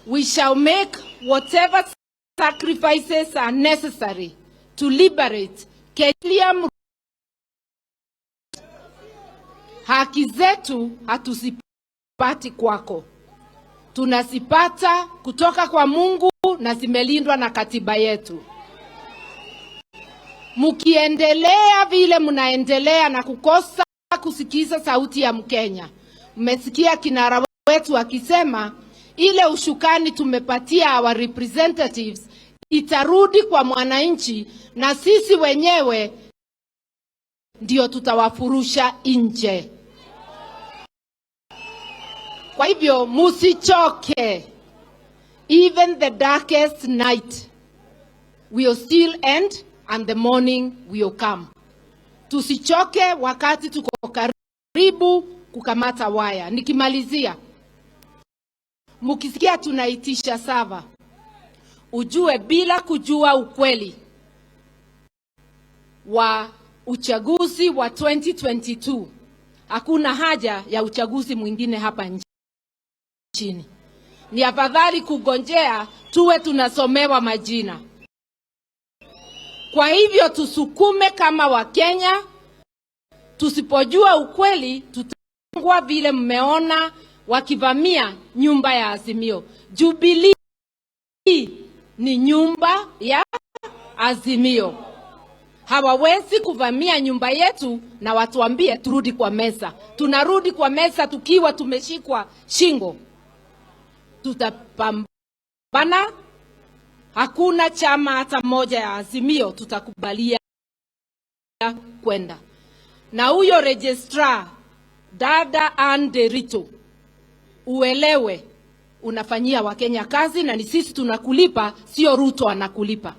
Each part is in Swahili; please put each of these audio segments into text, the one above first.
We shall make whatever sacrifices are necessary to liberate Kenya. Haki zetu hatusipati kwako, tunasipata kutoka kwa Mungu na zimelindwa na katiba yetu. Mukiendelea vile mnaendelea na kukosa kusikiza sauti ya Mkenya. Mmesikia kinara wetu akisema ile ushukani tumepatia our representatives itarudi kwa mwananchi, na sisi wenyewe ndio tutawafurusha nje. Kwa hivyo musichoke. Even the darkest night will still end and the morning will come. Tusichoke wakati tuko karibu kukamata waya. Nikimalizia, mukisikia tunaitisha sava, ujue bila kujua ukweli wa uchaguzi wa 2022, hakuna haja ya uchaguzi mwingine hapa nchini. Ni afadhali kugonjea tuwe tunasomewa majina. Kwa hivyo tusukume kama Wakenya. Tusipojua ukweli tutangwa vile mmeona wakivamia nyumba ya Azimio. Jubilee ni nyumba ya Azimio. Hawawezi kuvamia nyumba yetu na watuambie turudi kwa meza. Tunarudi kwa meza tukiwa tumeshikwa shingo. Tutapambana. Hakuna chama hata moja ya Azimio tutakubalia kwenda. Na huyo registrar dada Nderitu, uelewe unafanyia Wakenya kazi na ni sisi tunakulipa, sio Ruto anakulipa.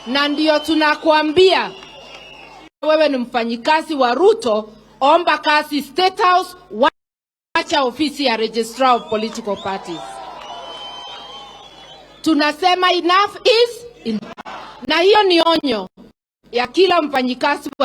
Na ndio tunakuambia wewe ni mfanyikazi wa Ruto, omba kazi State House, wacha ofisi ya Registrar of Political Parties. Tunasema enough is enough. Na hiyo ni onyo ya kila mfanyikazi wa